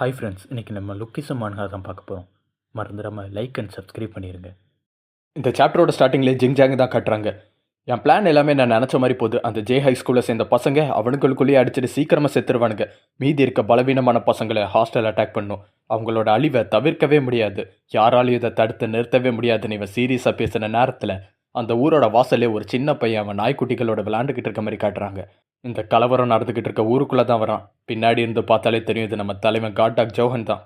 Hi friends, இன்றைக்கி நம்ம லுக்கிசம் மான்ஹா தான் பார்க்க போகிறோம். மறந்துடாமல் லைக் அண்ட் சப்ஸ்கிரைப் பண்ணிடுங்க. இந்த சாப்டரோட ஸ்டார்டிங்லேயே ஜிங்ஜாங் தான் காட்டுறாங்க. என் பிளான் எல்லாமே நான் நினச்ச மாதிரி போகுது. அந்த ஜே ஹை ஸ்கூலில் சேர்ந்த பசங்க அவனுங்களுக்குள்ளேயே அடிச்சுட்டு சீக்கிரமாக செத்துருவானுங்க. மீதி இருக்க பலவீனமான பசங்களை ஹாஸ்டல் அட்டாக் பண்ணும். அவங்களோட அழிவை தவிர்க்கவே முடியாது. யாராலையும் இதை தடுத்து நிறுத்தவே முடியாதுன்னு இவன் சீரியஸாக பேசின நேரத்தில் அந்த ஊரோட வாசலே ஒரு சின்ன பையன் அவன் நாய்க்குட்டிகளோட விளையாண்டுக்கிட்டு இருக்க மாதிரி காட்டுறாங்க. இந்த கலவரம் நடந்துக்கிட்டு இருக்க ஊருக்குள்ளே தான் வரான். பின்னாடி இருந்து பார்த்தாலே தெரியும் இது நம்ம தலைவன் காட் டாக் ஜோஹன் தான்.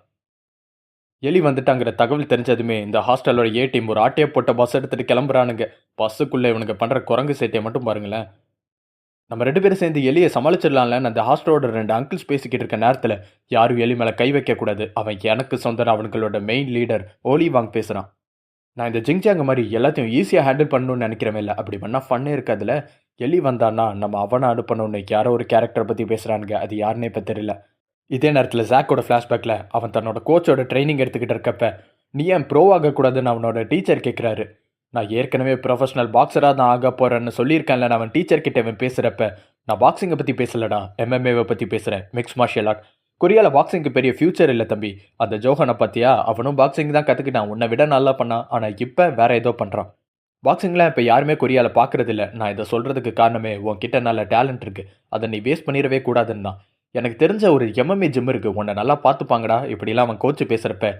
எலி வந்துட்டாங்கிற தகவல் தெரிஞ்சதுமே இந்த ஹாஸ்டலோட ஏ டீம் ஒரு ஆட்டையை போட்ட பஸ் எடுத்துகிட்டு கிளம்புறானுங்க. பஸ்ஸுக்குள்ளே இவனுங்க பண்ணுற குரங்கு சேட்டையை மட்டும் பாருங்களேன். நம்ம 2 பேரும் சேர்ந்து எலியை சமாளிச்சிடலாம்லன்னு அந்த ஹாஸ்டலோட 2 அங்கிள்ஸ் பேசிக்கிட்டு இருக்க நேரத்தில் யாரும் எலி மேலே கை வைக்கக்கூடாது. அவன் எனக்கு சொந்தம். அவனுங்களோட மெயின் லீடர் ஓலி வாங் பேசுகிறான். நான் இந்த ஜிங்ஜாங்க மாதிரி எல்லாத்தையும் ஈஸியாக ஹேண்டில் பண்ணணும்னு நினைக்கிறவே இல்லை. அப்படி பண்ணால் ஃபன்னே இருக்காதுல. எலி வந்தான்னா நம்ம அவனை அனுப்பணும்னு யாரோ ஒரு கேரக்டரை பற்றி பேசுகிறானுங்க. அது யாருன்னே இப்போ தெரியல. இதே நேரத்தில் ஜாக்கோட ஃப்ளாஷ்பேக்கில் அவன் தன்னோட கோச்சோட ட்ரைனிங் எடுத்துக்கிட்டு இருக்கப்ப நீ ஏன் ப்ரோ ஆகக்கூடாதுன்னு அவனோட டீச்சர் கேட்குறாரு. நான் ஏற்கனவே ப்ரொஃபஷனல் பாக்ஸராக தான் ஆக போகிறேன்னு சொல்லியிருக்கேன்ல. அவன் டீச்சர் கிட்ட அவன் பேசுகிறப்ப நான் பாக்ஸிங்கை பற்றி பேசலடா, எம்எம்ஏவை பற்றி பேசுகிறேன், மிக்ஸ் மார்ஷியல் ஆர்ட். கொரியாவில் பாக்ஸிங்க்கு பெரிய ஃபியூச்சர் இல்லை தம்பி. அந்த ஜோஹனை பார்த்தியா, அவனும் பாக்ஸிங் தான் கற்றுக்கிட்டான். உன்னை விட நல்லா பண்ணான். ஆனால் இப்போ வேற ஏதோ பண்ணுறான். பாக்ஸிங்லாம் இப்போ யாருமே கொரியாவில் பார்க்குறது இல்லை. நான் இதை சொல்கிறதுக்கு காரணமே உன்கிட்ட நல்ல டேலண்ட் இருக்குது. அதை நீ வேஸ்ட் பண்ணிடவே கூடாதுன்னு தான். எனக்கு தெரிஞ்ச ஒரு எம்எம்ஏ ஜிம் இருக்குது, உன்னை நல்லா பார்த்துப்பாங்கடா. இப்படிலாம் அவன் கோச்சு பேசுகிறப்ப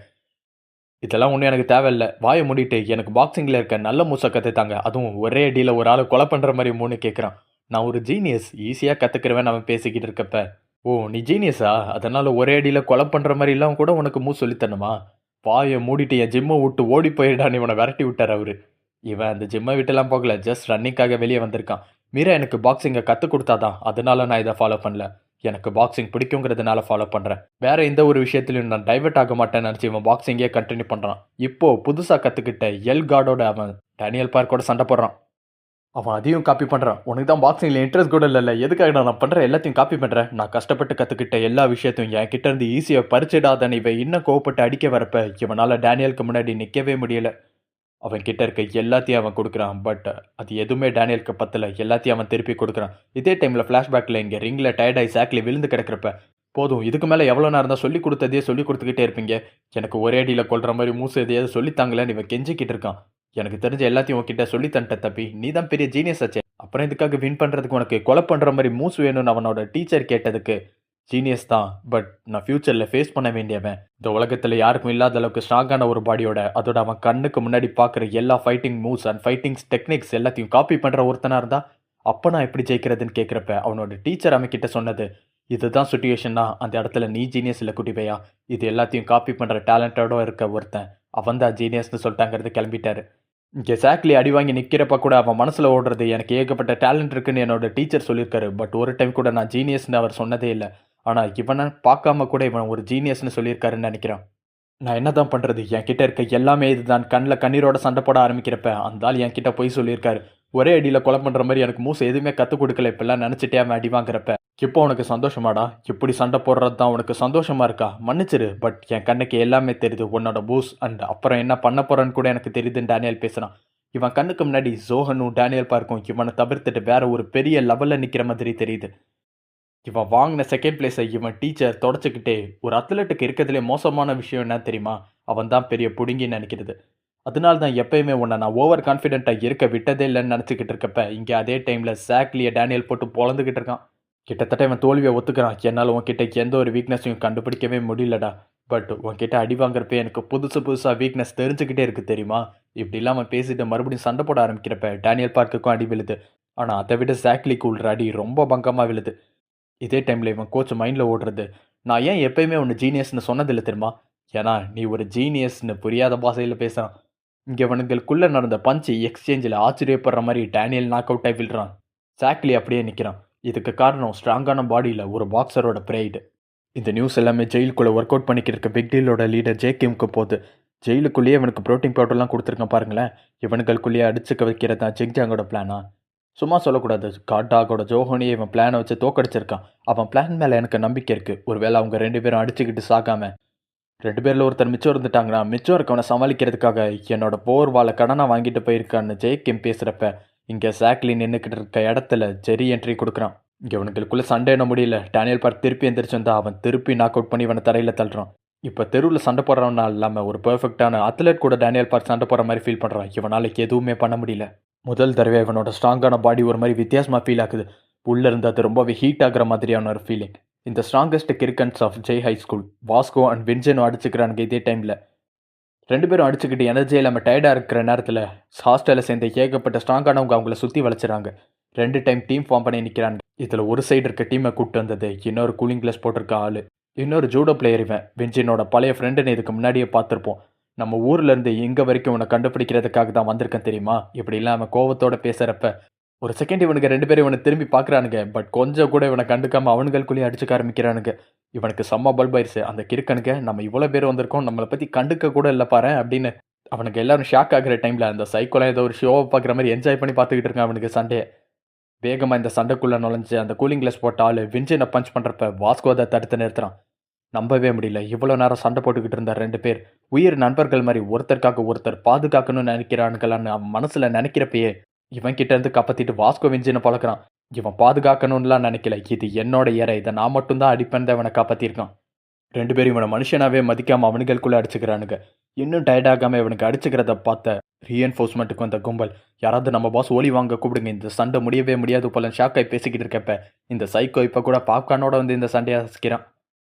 இதெல்லாம் ஒன்றும் எனக்கு தேவையில்லை. வாயை மூடிட்டு எனக்கு பாக்ஸிங்கில் இருக்க நல்ல மூசை கற்றுத்தாங்க. அதுவும் ஒரே அடியில் ஒரு ஆளை கொலை பண்ணுற மாதிரி 3 கேட்குறான். நான் ஒரு ஜீனியஸ், ஈஸியாக கற்றுக்கிறவன் அவன் பேசிக்கிட்டு இருக்கப்ப. ஓ நீ ஜீனியஸா, அதனால் ஒரே அடியில் கொலை பண்ணுற மாதிரிலாம் கூட உனக்கு மூ சொல்லித்தரணுமா? வாயை மூடிட்டு என் ஜிம்மை விட்டு ஓடி போயிடான்னு இவனை விரட்டி விட்டார் அவர். இவன் அந்த ஜிம்மை விட்டுலாம் போகல, ஜஸ்ட் ரன்னிங்காக வெளியே வந்திருக்கான். மீரா எனக்கு பாக்ஸிங்கை கற்றுக் கொடுத்தாதான், அதனால நான் இதை ஃபாலோ பண்ணல. எனக்கு பாக்ஸிங் பிடிக்குங்கிறதுனால ஃபாலோ பண்ணுறேன். வேற எந்த ஒரு விஷயத்துலையும் நான் டைவர்ட் ஆக மாட்டேன்னு நினச்சி இவன் பாக்ஸிங்கே கண்டினியூ பண்ணுறான். இப்போது புதுசாக கற்றுக்கிட்ட எல் காடோட அவன் டேனியல் பார்க்கோட சண்டை போடுறான். அவன் அதையும் காப்பி பண்ணுறான். உனக்கு தான் பாக்ஸிங்கில் இன்ட்ரெஸ்ட் கூட இல்லை, எதுக்காக நான் பண்ணுற எல்லாத்தையும் காப்பி பண்ணுறேன்? நான் கஷ்டப்பட்டு கற்றுக்கிட்ட எல்லா விஷயத்தையும் என் கிட்ட இருந்து ஈஸியாக பறிச்சிடாதன்னு இவன் இன்னும் கோவப்பட்டு அடிக்க வரப்ப இவனால் டேனியலுக்கு முன்னாடி நிற்கவே முடியலை. அவன் கிட்ட இருக்க எல்லாத்தையும் அவன் கொடுக்குறான். பட் அது எதுவுமே டேனியலுக்கு பத்தல. எல்லாத்தையும் அவன் திருப்பி கொடுக்குறான். இதே டைமில் ஃப்ளாஷ்பேக்கில் இங்கே ரிங்கில் டயர்டாகி சாக்லி விழுந்து கிடக்கிறப்ப போதும், இதுக்கு மேலே எவ்வளோ நேரம் தான் சொல்லி கொடுத்ததையே சொல்லி கொடுத்துக்கிட்டே இருப்பீங்க. எனக்கு ஒரே அடியில் கொள்கிற மாதிரி மூசு எதையாவது சொல்லித்தாங்களேன்னு இவன் கெஞ்சிக்கிட்டு இருக்கான். எனக்கு தெரிஞ்ச எல்லாத்தையும் உன்கிட்ட சொல்லி தன்ட்ட தப்பி, நீ தான் பெரிய ஜீனியஸ் ஆச்சே, அப்புறம் இதுக்காக வின் பண்ணுறதுக்கு உனக்கு கொலை பண்ணுற மாதிரி மூசு வேணும்னு அவனோட டீச்சர் கேட்டதுக்கு ஜீனியஸ் தான், பட் நான் ஃப்யூச்சரில் ஃபேஸ் பண்ண வேண்டியவன். இந்த உலகத்தில் யாருக்கும் இல்லாத அளவுக்கு ஸ்ட்ராங்கான ஒரு பாடியோட, அதோட அவன் கண்ணுக்கு முன்னாடி பார்க்குற எல்லா fighting moves and fightings techniques எல்லாத்தையும் காப்பி பண்ணுற ஒருத்தனாக இருந்தால் அப்போ நான் எப்படி ஜெயிக்கிறதுன்னு கேட்குறப்ப அவனோட டீச்சர் அவன் கிட்ட சொன்னது, இதுதான் சுச்சுவேஷன்னா அந்த இடத்துல நீ ஜீனியஸ் இல்லை குட்டிபையா, இது எல்லாத்தையும் காப்பி பண்ணுற டேலண்டோட இருக்க ஒருத்தன் அவன் தான் ஜீனியஸ்னு சொல்லிட்டாங்கிறது கிளம்பிட்டாரு. இங்கே சாக்லி அடி வாங்கி நிற்கிறப்ப கூட அவன் மனசில் ஓடுறது, எனக்கு ஏகப்பட்ட டேலண்ட் இருக்குன்னு என்னோட டீச்சர் சொல்லியிருக்காரு. பட் ஒரு டைம் கூட நான் ஜீனியஸ்னு அவர் சொன்னதே இல்லை. ஆனால் இவனை பார்க்காம கூட இவன் ஒரு ஜீனியஸ்னு சொல்லியிருக்காருன்னு நினைக்கிறான். நான் என்ன தான் பண்ணுறது, என் கிட்ட இருக்க எல்லாமே இதுதான். கண்ணில் கண்ணீரோட சண்டை போட ஆரம்பிக்கிறப்ப அந்த ஆள் என் கிட்ட போய் சொல்லியிருக்காரு. ஒரே அடியில் கொலை பண்ணுற மாதிரி எனக்கு மூசை எதுவுமே கற்றுக் கொடுக்கல. இப்பெல்லாம் நினச்சிட்டே அவன் அடி வாங்குறப்ப, இப்போ உனக்கு சந்தோஷமாடா? இப்படி சண்டை போடுறது தான் உனக்கு சந்தோஷமா இருக்கா? மன்னிச்சிரு, பட் என் கண்ணுக்கு எல்லாமே தெரியுது, உன்னோட பூஸ் அண்ட் அப்புறம் என்ன பண்ண போகிறேன்னு கூட எனக்கு தெரியுதுன்னு டேனியல் பேசுகிறான். இவன் கண்ணுக்கு முன்னாடி ஜோஹனும் டேனியல் பார்க்கும் இவனை தவிர்த்துட்டு வேற ஒரு பெரிய லெவலில் நிற்கிற மாதிரி தெரியுது. இவன் வாங்கின செகண்ட் பிளேஸை இவன் டீச்சர் தொடச்சிக்கிட்டே, ஒரு அத்லெட்டுக்கு இருக்கிறதுலே மோசமான விஷயம் என்ன தெரியுமா? அவன் தான் பெரிய புடுங்கின்னு நினைக்கிறது. அதனால தான் எப்பயுமே உன்னை நான் ஓவர் கான்ஃபிடென்ட்டாக இருக்க விட்டதே இல்லைன்னு நினச்சிக்கிட்டு இருக்கப்ப இங்கே அதே டைமில் சாக்லியை டேனியல் போட்டு பொழந்துக்கிட்டு இருக்கான். கிட்டத்தட்ட இவன் தோல்வியை ஒத்துக்கிறான். என்னால் உன்கிட்ட எந்த ஒரு வீக்னஸையும் கண்டுபிடிக்கவே முடியலடா. பட் உன்கிட்ட அடி வாங்குறப்ப எனக்கு புதுசாக வீக்னஸ் தெரிஞ்சுக்கிட்டே இருக்குது தெரியுமா? இப்படிலாம் அவன் பேசிட்டு மறுபடியும் சண்டை போட ஆரம்பிக்கிறப்ப டேனியல் பார்க்குக்கும் அடி விழுது. ஆனால் அதை விட சாக்லிக்கு உள்ள அடி ரொம்ப பங்கமாக விழுது. இதே டைமில் இவன் கோச் மைண்டில் ஓடுறது, நான் ஏன் எப்பயுமே ஒன்று ஜீனியஸ்னு சொன்னதில்லை தெரியுமா? ஏன்னா நீ ஒரு ஜீனியஸ்னு புரியாத பாஷையில் பேசுகிறான். இங்கே இவனுங்களுக்குள்ளே நடந்த பஞ்சு எக்ஸ்சேஞ்சில் ஆச்சரியப்படுற மாதிரி டேனியல் நாக் அவுட் ஆகி விழுறான். சாக்லி அப்படியே நிற்கிறான். இதுக்கு காரணம் ஸ்ட்ராங்கான பாடியில் ஒரு பாக்ஸரோட ப்ரைடு. இந்த நியூஸ் எல்லாமே ஜெயிலுக்குள்ளே ஒர்க் அவுட் பண்ணிக்கிட்டு இருக்க பிக் டீலோட லீடர் ஜேகிம்க்கு போகுது. ஜெயிலுக்குள்ளேயே இவனுக்கு ப்ரோட்டீன் பவுடர்லாம் கொடுத்துருக்கேன் பாருங்களேன். இவனுங்களுக்குள்ளேயே அடிச்சுக்க வைக்கிறது தான் ஜிங்ஜாங்கோட பிளானா? சும்மா சொல்லக்கூடாது. காட் டாகோட ஜோஹோனியை இவன் பிளானை வச்சு தோக்கடிச்சிருக்கான். அவன் பிளான் மேலே எனக்கு நம்பிக்கை இருக்குது. ஒருவேளை அவங்க 2 பேரும் அடிச்சுக்கிட்டு சாகாம 2 பேரில் ஒருத்தர் மிச்சம் இருந்துட்டாங்கன்னா மிச்சம் இருக்கவனை சமாளிக்கிறதுக்காக என்னோட போர் வாழை கடனாக வாங்கிட்டு போயிருக்கான்னு ஜெய்கிம் பேசுகிறப்ப இங்கே சாக்லி நின்றுக்கிட்டு இருக்க இடத்துல ஜெரி என்ட்ரி கொடுக்குறான். இங்கே இவனுங்களுக்குள்ள சண்டை என்ன முடியல. டேனியல் பார்க் திருப்பி எந்திரிச்சு வந்தா அவன் திருப்பி நாக் அவுட் பண்ணி இவனை தரையில் தள்ளுறான். இப்போ தெருவில் சண்டை போடுறவனா இல்லாமல் ஒரு பெர்ஃபெக்டான அத்லெட் கூட டேனியல் பார்க் சண்டை போடுற மாதிரி ஃபீல் பண்ணுறான். இவனால் எதுவுமே பண்ண முடியல. முதல் தடவை இவனோட ஸ்ட்ராங்கான பாடி ஒரு மாதிரி வித்தியாசமாக ஃபீல் ஆகுது. உள்ளே இருந்து அது ரொம்பவே ஹீட் ஆகுற மாதிரியான ஒரு ஃபீலிங். இந்த ஸ்ட்ராங்கஸ்ட் கிரிக்கன்ஸ் of Jai high school Vasco and Vincento அடிச்சுக்கிறானுங்க இதே டைமில். ரெண்டு பேரும் அடிச்சுக்கிட்டு எனர்ஜி இல்லாமல் டயர்டாக இருக்கிற நேரத்தில் ஹாஸ்டலில் சேர்ந்த ஏகப்பட்ட ஸ்ட்ராங்கானவங்க அவங்கள சுற்றி வளைச்சிறாங்க. 2 டைம் டீம் ஃபார்ம் பண்ணி நிற்கிறாங்க. இதில் ஒரு சைடு இருக்க டீமை கூப்பிட்டு வந்தது இன்னொரு கூலிங் கிளாஸ் போட்டிருக்க ஆள், இன்னொரு ஜூடோ பிளேயர். இவன் வின்ஜினோட பழைய ஃப்ரெண்டுன்னு இதுக்கு முன்னாடியே பார்த்துருப்போம். நம்ம ஊர்லேருந்து இங்கே வரைக்கும் உன்னை கண்டுபிடிக்கிறதுக்காக தான் வந்திருக்கேன் தெரியுமா? இப்படி இல்லாமல் கோவத்தோட பேசுகிறப்ப ஒரு செகண்ட் இவனுக்கு 2 பேரும் இவனை திரும்பி பார்க்குறானுங்க. பட் கொஞ்சம் கூட இவனை கண்டுக்காமல் அவனுங்களுக்குள்ளேயே அடிச்சுக்க ஆரம்பிக்கிறானுங்க. இவனுக்கு செம்ம பல்பாயிருச்சு. அந்த கிறுக்கனுக்கு நம்ம இவ்வளோ பேர் வந்திருக்கோம், நம்மளை பற்றி கண்டுக்க கூட இல்லை பாரு அப்படின்னு அவனுக்கு எல்லாரும் ஷாக் ஆகிற டைமில் அந்த சைக்கோலாம் ஏதோ ஒரு ஷோவை பார்க்குற மாதிரி என்ஜாய் பண்ணி பார்த்துக்கிட்டு இருக்கான் அவனுக்கு சண்டையை. வேகமாக இந்த சண்டைக்குள்ளே நுழைஞ்சு அந்த கூலிங் கிளாஸ் போட்ட ஆள் வின்ஜினை பஞ்ச் பண்ணுறப்ப வாஸ்கோ அதை தடுத்து நிறுத்துறான். நம்பவே முடியல. இவ்வளோ நேரம் சண்டை போட்டுக்கிட்டு இருந்த 2 பேர் உயிர் நண்பர்கள் மாதிரி ஒருத்தருக்காக ஒருத்தர் பாதுகாக்கணும்னு நினைக்கிறானுங்களான்னு அவன் மனசில் நினைக்கிறப்பயே இவன் கிட்ட இருந்து காப்பாற்றிட்டு வாஸ்கோ வின்ஜினை பழக்கிறான். இவன் பாதுகாக்கணும்லாம் நினைக்கல. இது என்னோட ஏற, இதை நான் மட்டும்தான் அடிப்பேன் தான் இவனை காப்பாற்றிருக்கான். 2 பேரும் இவனை மனுஷனாவே மதிக்காமல் அவனுங்களுக்குள்ளே அடிச்சுக்கிறானுங்க. இன்னும் டயர்டாகாமல் இவனுக்கு அடிச்சுக்கிறத பார்த்த ரீஎன்ஃபோர்ஸ்மெண்ட்டுக்கு வந்த கும்பல் யாராவது நம்ம பாஸ் ஓலி வாங்க கூப்பிடுங்க, இந்த சண்டை முடியவே முடியாது போல ஷாக்காய் பேசிக்கிட்டு இருக்கப்ப இந்த சைக்கோ இப்போ கூட பாப்கார்னோட வந்து இந்த சண்டையை ரசிக்கிறான்.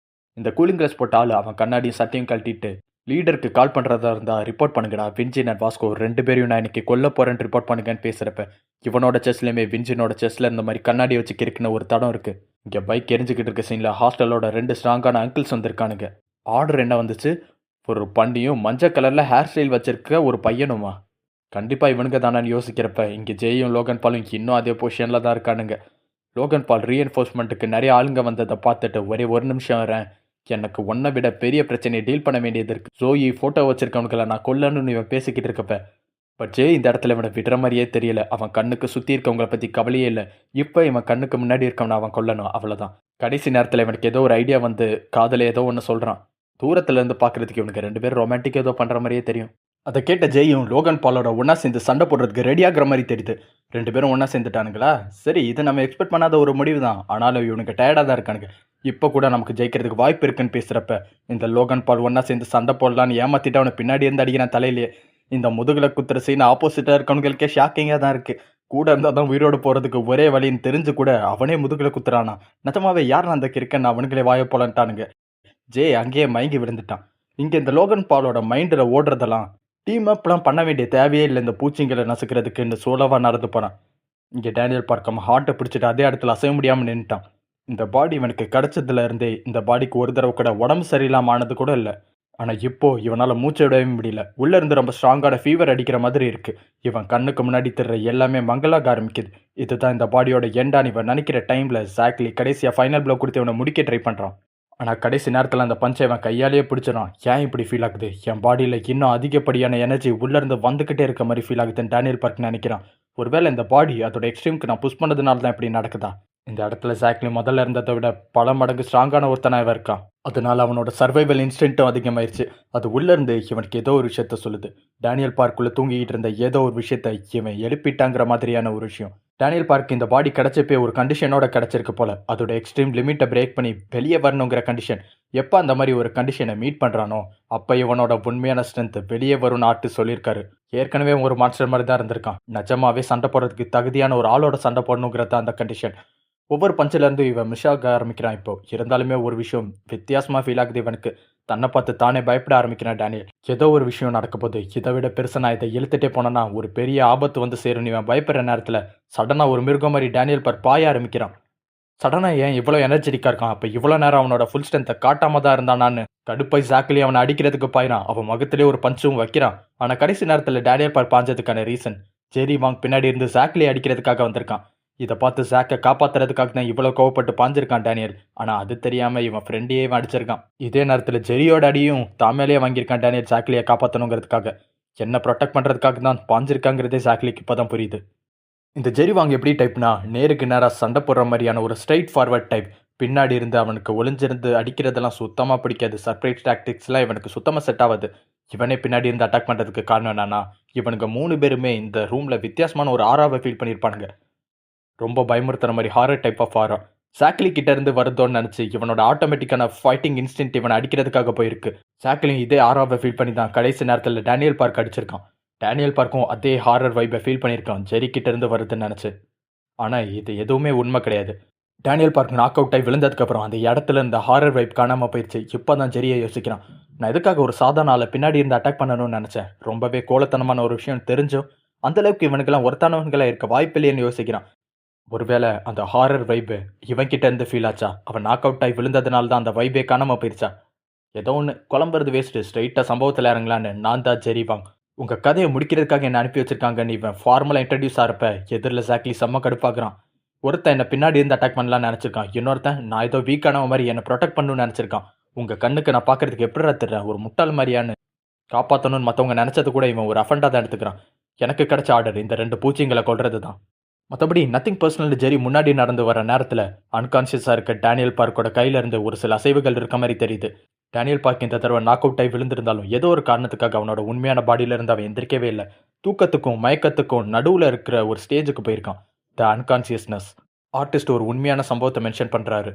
இந்த கூலிங் கிளாஸ் போட்ட ஆள் அவன் கண்ணாடியும் சட்டையும் கழட்டிட்டு லீடருக்கு கால் பண்ணுறதா இருந்தால் ரிப்போர்ட் பண்ணுங்கடா, வின்ஜின் அண்ட் வாஸ்கோ 2 பேரையும் நான் இன்னைக்கு கொல்ல போகிறேன்னு ரிப்போர்ட் பண்ணுங்கன்னு பேசுகிறப்ப இவனோட செஸ்லேயுமே வின்ஜினோட செஸ்ல இந்த மாதிரி கண்ணாடியை வச்சு கிறுக்கின ஒரு தடம் இருக்குது. இங்கே பைக் எரிஞ்சுக்கிட்டு இருக்க சீனில் ஹாஸ்டலோட 2 ஸ்ட்ராங்கான அங்கிள்ஸ் வந்திருக்கானுங்க. ஆர்டர் என்ன வந்துச்சு? ஒரு பண்டியும் மஞ்சள் கலரில் ஹேர் ஸ்டைல் வச்சிருக்க ஒரு பையனுமா? கண்டிப்பாக இவனுங்க தானு யோசிக்கிறப்ப இங்கே ஜெயும் லோகன் பாலும் இன்னும் அதே பொசிஷனில் தான் இருக்கானுங்க. லோகன் பால் ரீஎன்ஃபோர்ஸ்மெண்ட்டுக்கு நிறைய ஆளுங்க வந்ததை பார்த்துட்டு ஒரே ஒரு நிமிஷம் வரேன், எனக்கு ஒன்றை விட பெரிய பிரச்சனையை டீல் பண்ண வேண்டியது இருக்குது. ஜோயி ஃபோட்டோ வச்சிருக்கவனுக்களை நான் கொல்லணும்னு இவன் பேசிக்கிட்டு இருக்கப்ப பட் ஜே இந்த இடத்துல இவனை விடுற மாதிரியே தெரியல. அவன் கண்ணுக்கு சுற்றி இருக்கவங்களை பற்றி கவலையே இல்லை. இப்போ இவன் கண்ணுக்கு முன்னாடி இருக்கவனை அவன் கொல்லணும், அவ்வளோதான். கடைசி நேரத்தில் இவனுக்கு ஏதோ ஒரு ஐடியா வந்து காதல ஏதோ ஒன்று சொல்கிறான். தூரத்துலேருந்து பார்க்குறதுக்கு இவனுக்கு 2 பேரும் ரொமான்டிக் ஏதோ பண்ணுற மாதிரியே தெரியும். அதை கேட்ட ஜெயும் லோகன் பாலோட ஒன்றா சேர்ந்து சண்டை போடுறதுக்கு ரெடியாகிற மாதிரி தெரியுது. 2 பேரும் ஒன்றா சேர்ந்துட்டானுங்களா? சரி, இது நம்ம எக்ஸ்பெக்ட் பண்ணாத ஒரு முடிவு தான். ஆனாலும் இவனுக்கு டயர்டாக தான் இருக்கானுங்க. இப்போ கூட நமக்கு ஜெயிக்கிறதுக்கு வாய்ப்பு இருக்குன்னு பேசுகிறப்ப இந்த லோகன் பால் ஒன்றா சேர்ந்து சண்டை போடலான்னு ஏமாற்றிட்டு அவனை பின்னாடி இருந்து அடிக்கிறான் தலையிலேயே. இந்த முதுகில் குத்துற சீன் ஆப்போசிட்டாக இருக்கவனுங்களுக்கே ஷாக்கிங்காக தான் இருக்குது. கூட இருந்தால் தான் உயிரோடு போகிறதுக்கு ஒரே வழின்னு தெரிஞ்சு கூட அவனே முதுகில் குத்துறானா? நிஜமாவே யார் அந்த கிறுக்கன் அவனுங்களே வாய போலன்ட்டானுங்க. ஜே அங்கேயே மயங்கி விழுந்துட்டான். இங்கே இந்த லோகன் பாலோட மைண்டில் ஓடுறதெல்லாம் டீம் அப்லாம் பண்ண வேண்டிய தேவையே இல்லை இந்த பூச்சிங்களை நசுக்கிறதுக்குன்னு சோலவாக நடந்து போனான். இங்கே டேனியல் பார்க்கம் ஹார்ட்டை பிடிச்சிட்டு அதே இடத்துல அசைய முடியாமல் நின்றுட்டான். இந்த பாடி இவனுக்கு கிடைச்சதுல இருந்தே இந்த பாடிக்கு ஒரு தடவை கூட உடம்பு சரியில்லாமல் ஆனது கூட இல்லை. ஆனால் இப்போ இவனால் மூச்சை விடவே முடியல. உள்ளே இருந்து ரொம்ப ஸ்ட்ராங்கான ஃபீவர் அடிக்கிற மாதிரி இருக்குது. இவன் கண்ணுக்கு முன்னாடி திடுற எல்லாமே மங்களாக ஆரம்பிக்குது. இதுதான் இந்த பாடியோட எண்டான்னு இவன் நினைக்கிற டைமில் ஜாக்லி கடைசியாக ஃபைனல் ப்ளோ கொடுத்து இவனை முடிக்க ட்ரை பண்ணுறான். ஆனால் கடைசி நேரத்தில் அந்த பஞ்சை இவன் கையாலேயே பிடிச்சிடான். ஏன் இப்படி ஃபீல் ஆகுது? என் பாடியில் இன்னும் அதிகப்படியான எனர்ஜி உள்ளேருந்து வந்துக்கிட்டே இருக்க மாதிரி ஃபீல் ஆகுதுன்னு டேனியல் பார்க் நினைக்கிறான். ஒருவேளை இந்த பாடி அதோட எக்ஸ்ட்ரீமுக்கு நான் புஷ் பண்ணதுனால தான் இப்படி நடக்குதா? இந்த இடத்துல ஜாக்லி முதல்ல இருந்ததை விட பல மடங்கு ஸ்ட்ராங்கான ஒருத்தனாக இவன் இருக்கான். அதனால அவனோட சர்வைவல் இன்ஸ்டிங்க்டும் அதிகமாயிருச்சு. அது உள்ளேருந்து இவனுக்கு ஏதோ ஒரு விஷயத்த சொல்லுது. டேனியல் பார்க்குள்ளே தூங்கிக்கிட்டு இருந்த ஏதோ ஒரு விஷயத்த இவன் எழுப்பிட்டாங்கிற மாதிரியான ஒரு விஷயம். டேனியல் பார்க் இந்த பாடி கிடச்சப்பே ஒரு கண்டிஷனோட கிடச்சிருக்கு போல. அதோட எக்ஸ்ட்ரீம் லிமிட்டை பிரேக் பண்ணி வெளியே வரணுங்கிற கண்டிஷன். எப்போ அந்த மாதிரி ஒரு கண்டிஷனை மீட் பண்ணுறானோ அப்போ இவனோட உண்மையான ஸ்ட்ரென்த் வெளியே வரும்னு ஆட்டு சொல்லியிருக்காரு. ஏற்கனவே ஒரு மாஸ்டர் மாதிரி தான் இருந்திருக்கான். நிஜமாவே சண்டை போடுறதுக்கு தகுதியான ஒரு ஆளோட சண்டை போடணுங்கிறத அந்த கண்டிஷன். ஒவ்வொரு பஞ்சிலேருந்து இவன் மிஸ் ஆக ஆரம்பிக்கிறான். இப்போ இருந்தாலுமே ஒரு விஷயம் வித்தியாசமாக ஃபீல் ஆகுது இவனுக்கு. தன்னை பார்த்து தானே பயப்பட ஆரம்பிக்கிறான் டேனியல். ஏதோ ஒரு விஷயம் நடக்க போது, இதை விட பெருசாக நான் இதை இழுத்துட்டே போனேன்னா ஒரு பெரிய ஆபத்து வந்து சேரும். இவன் பயப்படுற நேரத்தில் சடனாக ஒரு மிருகம் மாதிரி டேனியல் பார்க் பாய ஆரம்பிக்கிறான். சடனாக ஏன் இவ்வளோ எனர்ஜெட்டிக்காக இருக்கான்? அப்போ இவ்வளோ நேரம் அவனோட ஃபுல் ஸ்ட்ரென்த்தை காட்டாம தான் இருந்தானான்னு கடுப்பாய் ஜாக்லி அவனை அடிக்கிறதுக்கு பாயிறான். அவன் முகத்திலே ஒரு பஞ்சும் வைக்கிறான். ஆனால் கடைசி நேரத்தில் டேனியல் பார்க் பாஞ்சதுக்கான ரீசன் ஜெரி வாங் பின்னாடி இருந்து ஜாக்லி அடிக்கிறதுக்காக வந்திருக்கான். இதை பார்த்து ஜாக்கை காப்பாற்றுறதுக்காக தான் இவ்வளோ கோவப்பட்டு பாஞ்சிருக்கான் டேனியல். ஆனால் அது தெரியாமல் இவன் ஃப்ரெண்டையே இவன் அடிச்சிருக்கான். இதே நேரத்தில் ஜெரியோட அடியும் தாமேலேயே வாங்கியிருக்கான் டேனியல் ஜாக்லியை காப்பாற்றணுங்கிறதுக்காக. என்ன ப்ரொடெக்ட் பண்ணுறதுக்காக தான் பாஞ்சிருக்காங்கிறதே ஜாக்லிக்கு இப்போ தான் புரியுது. இந்த ஜெரி வாங்க எப்படி டைப்னா நேருக்கு நேராக சண்டை போடுற மாதிரியான ஒரு ஸ்ட்ரைட் ஃபார்வர்ட் டைப். பின்னாடி இருந்து அவனுக்கு ஒளிஞ்சிருந்து அடிக்கிறதெல்லாம் சுத்தமாக பிடிக்காது. சர்ப்ரைஸ் டாக்டிக்ஸ்லாம் இவனுக்கு சுத்தமாக செட் ஆகாது. இவனே பின்னாடி இருந்து அட்டாக் பண்ணுறதுக்கு காரணம் என்னன்னா இவனுக்கு 3 பேருமே இந்த ரூமில் வித்தியாசமான ஒரு ஆறாவை ஃபீல் பண்ணியிருப்பானுங்க. ரொம்ப பயமுறுத்துற மாதிரி ஹாரர் டைப் ஆஃப் ஆரம். சாக்லி கிட்ட இருந்து வருதோன்னு நினச்சி இவனோட ஆட்டோமேட்டிக்கான ஃபைட்டிங் இன்ஸ்டின்ட் இவனை அடிக்கிறதுக்காக போயிருக்கு. சாக்லியும் இதே ஆராவை ஃபீல் பண்ணி தான் கடைசி நேரத்தில் டேனியல் பார்க் அடிச்சிருக்கான். டேனியல் பார்க்கும் அதே ஹாரர் வைப்பை ஃபீல் பண்ணியிருக்கான் ஜெரி கிட்ட இருந்து வருதுன்னு நினச்சி. ஆனால் இது எதுவுமே உண்மை கிடையாது. டேனியல் பார்க் நாக் அவுட் ஆகி விழுந்ததுக்கப்புறம் அந்த இடத்துல இந்த ஹாரர் வைப் காணாமல் போயிடுச்சு. இப்போ தான் ஜெரியை யோசிக்கிறான், நான் எதுக்காக ஒரு சாதாரண ஆளை பின்னாடி இருந்து அட்டாக் பண்ணணும்னு நினச்சேன். ரொம்பவே கோலத்தனமான ஒரு விஷயம் தெரிஞ்சும் அந்தளவுக்கு இவனுக்கெல்லாம் ஒருத்தானவன்களாக இருக்க வாய்ப்பில்லையேன்னு யோசிக்கிறான். ஒருவேளை அந்த ஹாரர் வைப்பு இவன்கிட்ட இருந்து ஃபீல் ஆச்சா? அவன் நாக் அவுட் ஆகி விழுந்ததுனால தான் அந்த வைப்பே காணாமல் போயிடுச்சா? ஏதோ ஒன்று குழம்புறது வேஸ்ட்டு, ஸ்ட்ரைட்டாக சம்பவத்தில் இறங்கலான்னு நான் தான் ஜெரி வாங். உங்கள் கதையை முடிக்கிறதுக்காக என்ன அனுப்பி வச்சிருக்காங்கன்னு இவன் ஃபார்மலாக இன்ட்ரடியூஸ் ஆகிறப்ப எதிரில் சாக்லி செம்ம கடுப்பாகிறான். ஒருத்தன் என்னை பின்னாடி இருந்து அட்டாக் பண்ணலான்னு நினச்சிருக்கான், இன்னொருத்தன் நான் ஏதோ வீக்கானவ மாதிரி என்னை ப்ரொடெக்ட் பண்ணணும்னு நினச்சிருக்கான். உங்கள் கண்ணுக்கு நான் பார்க்கறதுக்கு எப்படி தர்றேன், ஒரு முட்டாள் மாதிரியான்னு. காப்பாற்றணும்னு மற்றவங்க நினச்சது கூட இவன் ஒரு அஃபண்டாக தான் எடுத்துக்கிறான். எனக்கு கிடைச்ச ஆர்டர் இந்த 2 பூச்சிங்களை கொல்றது தான். மற்றபடி நத்திங் பர்சனல். ஜெரி முன்னாடி நடந்து வர நேரத்தில் அன்கான்ஷியஸாக இருக்க டேனியல் பார்க்கோட கையிலேருந்து ஒரு சில அசைவுகள் இருக்க மாதிரி தெரியுது. டேனியல் பார்க் இந்த தடவை நாக் அவுட் ஆகி விழுந்திருந்தாலும் ஏதோ ஒரு காரணத்துக்காக அவனோட உண்மையான பாடியிலேருந்து அவன் எந்திரிக்கவே இல்லை. தூக்கத்துக்கும் மயக்கத்துக்கும் நடுவில் இருக்கிற ஒரு ஸ்டேஜுக்கு போயிருக்கான், த அன்கான்சியஸ்னஸ். ஆர்டிஸ்ட் ஒரு உண்மையான சம்பவத்தை மென்ஷன் பண்ணுறாரு.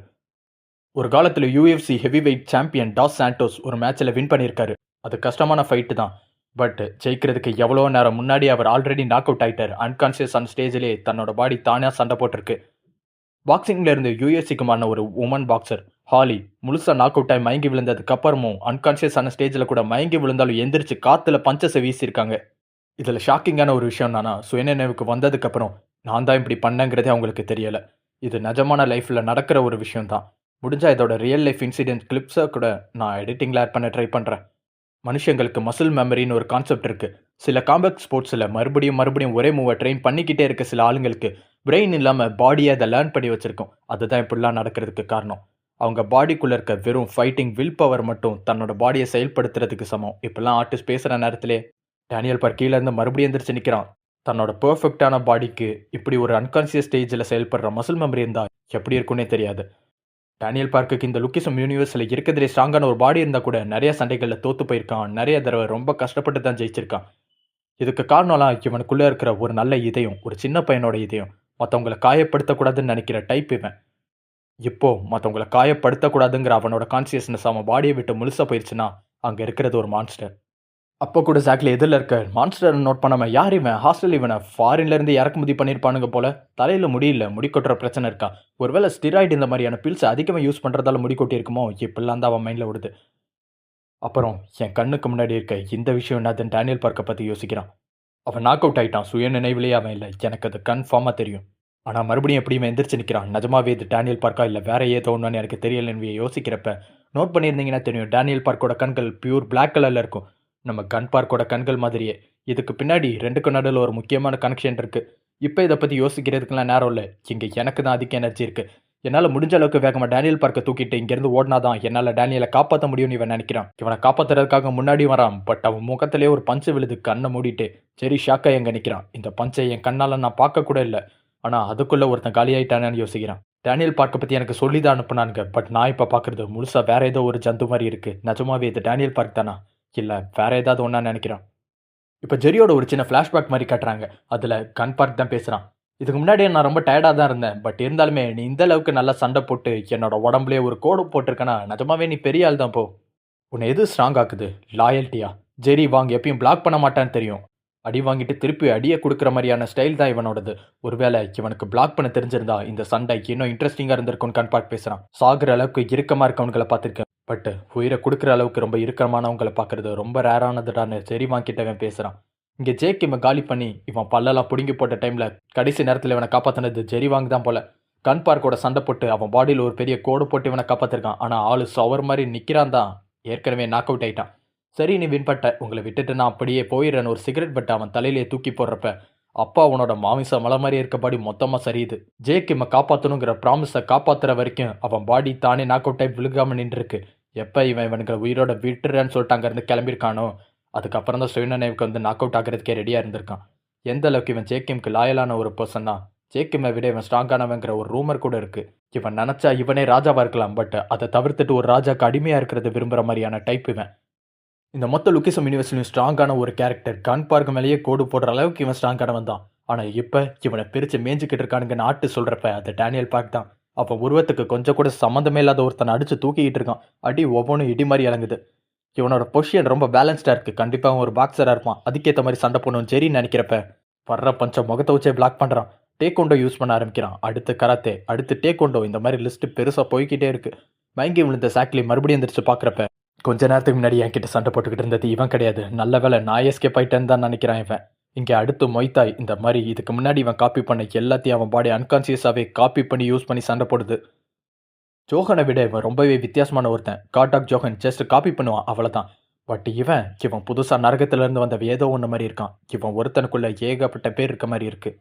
ஒரு காலத்தில் UFC heavy weight champion toss Santos ஒரு மேட்ச்சில் வின் பண்ணியிருக்காரு. அது கஷ்டமான ஃபைட்டு தான். பட் ஜெயிக்கிறதுக்கு எவ்வளோ நேரம் முன்னாடி அவர் ஆல்ரெடி நாக் அவுட் ஆகிட்டார். அன்கான்ஷியஸ் ஆன ஸ்டேஜிலே தன்னோட பாடி தானே சண்டை போட்டிருக்கு. பாக்ஸிங்ல இருந்து UFC மாறின ஒரு உமன் பாக்ஸர் ஹாலி முழுசாக நாக் அவுட் ஆகி மயங்கி விழுந்ததுக்கு அப்புறமும் அன்கான்ஷியஸ் ஆன ஸ்டேஜில் கூட மயங்கி விழுந்தாலும் எந்திரிச்சு காற்றுல பஞ்சஸை வீசியிருக்காங்க. இதில் ஷாக்கிங்கான ஒரு விஷயம் என்னன்னா, சுயநினைவுக்கு வந்ததுக்கப்புறம் நான் தான் இப்படி பண்ணேங்கிறதே அவங்களுக்கு தெரியலை. இது நிஜமான லைஃப்பில் நடக்கிற ஒரு விஷயம் தான். முடிஞ்சால் இதோட ரியல் லைஃப் இன்சிடென்ட் கிளிப்ஸை கூட நான் எடிட்டிங்கில் ஆட் பண்ண ட்ரை பண்ணுறேன். மனுஷங்களுக்கு மசில் மெமரின்னு ஒரு கான்செப்ட் இருக்குது. சில காம்பேக்ட் ஸ்போர்ட்ஸில் மறுபடியும் ஒரே மூவை ட்ரெயின் பண்ணிக்கிட்டே இருக்க சில ஆளுங்களுக்கு பிரெயின் இல்லாமல் பாடியை அதை லேர்ன் பண்ணி வச்சுருக்கோம். அதுதான் இப்படிலாம் நடக்கிறதுக்கு காரணம். அவங்க பாடிக்குள்ளே இருக்க வெறும் ஃபைட்டிங் வில் பவர் மட்டும் தன்னோட பாடியை செயல்படுத்துறதுக்கு சமம். இப்படிலாம் ஆர்டிஸ்ட் பேசுகிற நேரத்திலே டேனியல் பார்க் கீழேருந்து மறுபடியும் எந்திரிச்சு நிற்கிறான். தன்னோட பெர்ஃபெக்டான பாடிக்கு இப்படி ஒரு அன்கான்ஷியஸ் ஸ்டேஜில் செயல்படுற மசில் மெமரி இருந்தால் எப்படி இருக்குன்னே தெரியாது. டேனியல் பார்க்குக்கு இந்த லுக்கிசம் யூனிவர்ஸில் இருக்கிறதுலே ஸ்ட்ராங்கான ஒரு பாடி இருந்தால் கூட நிறைய சண்டைகளில் தோற்று போயிருக்கான். நிறைய தடவை ரொம்ப கஷ்டப்பட்டு தான் ஜெயிச்சிருக்கான். இதுக்கு காரணம்லாம் இவனுக்குள்ளே இருக்கிற ஒரு நல்ல இதயம், ஒரு சின்ன பையனோட இதயம். மற்றவங்களை காயப்படுத்தக்கூடாதுன்னு நினைக்கிற டைப் இவன். இப்போது மற்றவங்களை காயப்படுத்தக்கூடாதுங்கிற அவனோட கான்சியஸ்னஸ் அவன் பாடியை விட்டு முழுசாக போயிடுச்சுன்னா அங்கே இருக்கிறது ஒரு மான்ஸ்டர். அப்போ கூட சாக்லி எதில் இருக்க மான்ஸ்டர் நோட் பண்ணாமல் யார் இவன், ஹாஸ்டல் இவனை ஃபாரின்லேருந்து இறக்குமதி பண்ணியிருப்பானுங்க போல. தலையில் முடியல, முடி கொட்டுற பிரச்சனை இருக்கா, ஒருவேளை ஸ்டிராய்டு இந்த மாதிரியான பில்ஸ் அதிகமாக யூஸ் பண்ணுறதால முடி கொட்டி இருக்குமோ, இப்படிலாம் தான் அவன் மைண்டில் விடுது. அப்புறம் என் கண்ணுக்கு முன்னாடி இருக்க இந்த விஷயம் என்னதுன்னு டேனியல் பார்க்கை பற்றி யோசிக்கிறான். அவன் நாக் அவுட் ஆகிட்டான், சுய நினைவிலேயே அவன் இல்லை, எனக்கு அது கன்ஃபார்மாக தெரியும். ஆனால் மறுபடியும் எப்படியுமே எந்திரிச்சு நிற்கிறான். நிஜமாவே இது டேனியல் பார்க்கா இல்லை வேற ஏதோ ஒன்றுன்னு எனக்கு தெரியலன்னு யோசிக்கிறப்ப நோட் பண்ணியிருந்தீங்கன்னா தெரியும், டேனியல் பார்க்கோட கண்கள் பியூர் பிளாக் கலரில் இருக்கும், நம்ம கன் பார்க்கோட கண்கள் மாதிரியே. இதுக்கு பின்னாடி 2க்கும் நடுவில் ஒரு முக்கியமான கனெக்ஷன் இருக்குது. இப்போ இதை பற்றி யோசிக்கிறதுக்குலாம் நேரம் இல்லை. இங்கே எனக்கு தான் அதிக எனர்ஜி இருக்குது. என்னால் முடிஞ்ச அளவுக்கு வேகமாக டேனியல் பார்க்கை தூக்கிட்டு இங்கேருந்து ஓடினாதான் என்னால் டேனியலை காப்பாற்ற முடியும்னு இவன் நினைக்கிறான். இவனை காப்பாற்றுறதுக்காக முன்னாடி வரான். பட் அவன் முகத்திலே ஒரு பஞ்சு விழுது. கண்ணை மூடிட்டு சரி ஷாக்காக எங்கே நிற்கிறான். இந்த பஞ்சை என் கண்ணால் நான் பார்க்க கூட இல்லை. ஆனால் அதுக்குள்ளே ஒருத்தன் காலியாயிட்டானு யோசிக்கிறான். டேனியல் பார்க்கை பற்றி எனக்கு சொல்லி தான் அனுப்புனானுங்க. பட் நான் இப்போ பார்க்குறது முழுசாக வேற ஏதோ ஒரு ஜந்து மாதிரி இருக்குது. நிஜமாவே இது டேனியல் பார்க் தானா இல்லை வேற ஏதாவது ஒன்றா நினைக்கிறான். இப்போ ஜெரியோட ஒரு சின்ன ஃப்ளாஷ்பேக் மாதிரி காட்டுறாங்க. அதில் கன் பார்க் தான் பேசுகிறான். இதுக்கு முன்னாடியே நான் ரொம்ப டயர்டாக தான் இருந்தேன். பட் இருந்தாலுமே நீ இந்த அளவுக்கு நல்லா சண்டை போட்டு என்னோட உடம்புலேயே ஒரு கோடு போட்டிருக்கனா, நிஜமாவே நீ பெரிய ஆள் தான். போ, உன்னை எது ஸ்ட்ராங் ஆக்குது, லாயல்ட்டியா? ஜெரி வாங்க எப்பயும் பிளாக் பண்ண மாட்டான்னு தெரியும். அடி வாங்கிட்டு திருப்பி அடியை கொடுக்குற மாதிரியான ஸ்டைல் தான் இவனோடது. ஒருவேளை இவனுக்கு பிளாக் பண்ண தெரிஞ்சிருந்தா இந்த சண்டை இன்னும் இன்ட்ரெஸ்டிங்காக இருந்திருக்கும்னு கன் பார்க் பேசுகிறான். சாகுற அளவுக்கு இறுக்கமாக இருக்கவங்களை பார்த்துருக்கேன். பட் உயிரை கொடுக்குற அளவுக்கு ரொம்ப இறுக்கமானவங்களை பார்க்குறது ரொம்ப ரேரானதுடான்னு ஜெரி வாங்கிட்டவன் பேசுகிறான். இங்கே ஜேக் இவன் காலி பண்ணி இவன் பல்லெல்லாம் பிடுங்கி போட்ட டைமில் கடைசி நேரத்தில் இவனை காப்பாற்றினது ஜெரி வாங் தான் போல. கன் பார்க்கோட சண்டை போட்டு அவன் பாடியில் ஒரு பெரிய கோடு போட்டு இவனை காப்பாற்றிருக்கான். ஆனால் ஆளு சவர் மாதிரி நிற்கிறான் தான். ஏற்கனவே நாக் அவுட் ஆகிட்டான். சரி நீ வின் பட்ட, உங்களை விட்டுட்டு நான் அப்படியே போயிடுறேன்னு ஒரு சிகரெட் பட்டை அவன் தலையிலேயே தூக்கி போடுறப்ப அப்பா அவனோட மாமிச மலை மாதிரி இருக்க பாடி மொத்தமாக சரியுது. ஜேக் இவன் காப்பாற்றணுங்கிற ப்ராமிஸை காப்பாற்றுற வரைக்கும் அவன் பாடி தானே நாக் அவுட் ஆகி விழுகாமல் நின்றுருக்கு. எப்போ இவனுக்கு உயிரோட விட்டுறேன்னு சொல்லிட்டு அங்கேருந்து கிளம்பியிருக்கானோ அதுக்கப்புறம் தான் சுயநினைவுக்கு வந்து நாக் அவுட் ஆகிறதுக்கே ரெடியாக இருந்திருக்கான். எந்த அளவுக்கு இவன் ஜேக்கிம்க்கு லாயலான ஒரு பர்சன்னா, ஜேக்கிமை விட இவன் ஸ்ட்ராங்கானவங்கிற ஒரு ரூமர் கூட இருக்குது. இவன் நினச்சா இவனே ராஜாவாக இருக்கலாம். பட் அதை தவிர்த்துட்டு ஒரு ராஜாவுக்கு அடிமையாக இருக்கிறது விரும்புகிற மாதிரியான டைப் இவன். இந்த மொத்த லுக்கிசம் யூனிவர்ஸ்லையும் ஸ்ட்ராங்கான ஒரு கேரக்டர். கன் பார்க் மேலேயே கோடு போடுற அளவுக்கு இவன் ஸ்ட்ராங்கானவன் தான். ஆனால் இப்போ இவனை பிரித்து மேய்ஞ்சிக்கிட்டு இருக்கானுங்கன்னு ஆட்டு சொல்கிறப்ப அது டேனியல் பார்க் தான். அவன் உருவத்துக்கு கொஞ்சம் கூட சம்மந்தமே இல்லாத ஒருத்தனை அடித்து தூக்கிக்கிட்டு இருக்கான். அடி ஒவ்வொன்றும் இடி மாதிரி இறங்குது. இவனோட பொசிஷன் ரொம்ப பேலன்ஸ்டாக இருக்குது. கண்டிப்பாக அவன் ஒரு பாக்ஸராக இருப்பான். அதுக்கேற்ற மாதிரி சண்டை போடணும் ஜெரின்னு நினைக்கிறப்ப வர்ற பஞ்சம் முகத்தை வச்சே பிளாக் பண்ணுறான். டேக்கொண்டோ யூஸ் பண்ண ஆரம்பிக்கிறான். அடுத்து கராத்தே, அடுத்து டேக்கொண்டோ. இந்த மாதிரி லிஸ்ட்டு பெருசாக போய்கிட்டே இருக்குது. மயங்கி விழுந்த சாக்லி மறுபடியும் எந்திரிச்சு பார்க்குறப்ப கொஞ்ச நேரத்துக்கு முன்னாடி என்கிட்ட சண்டை போட்டுக்கிட்டு இருந்தது இவன் கிடையாது. நல்ல வேலை நான் எஸ்கேப் ஆயிட்டேன்னு தான் நினைக்கிறான் இவன். இங்கே அடுத்து மொய்தாய். இந்த மாதிரி இதுக்கு முன்னாடி இவன் காப்பி பண்ண எல்லாத்தையும் அவன் பாடி அன்கான்சியஸாகவே காப்பி பண்ணி யூஸ் பண்ணி சண்டை போடுது. ஜோஹனை விட இவன் ரொம்பவே வித்தியாசமான ஒருத்தன். காட்டாக் ஜோஹன் ஜஸ்ட் காப்பி பண்ணுவான், அவ்வளோதான். பட் இவன் புதுசாக நரகத்திலேருந்து வந்த ஏதோ ஒன்று மாதிரி இருக்கான். இவன் ஒருத்தனுக்குள்ள ஏகப்பட்ட பேர் இருக்க மாதிரி இருக்கு.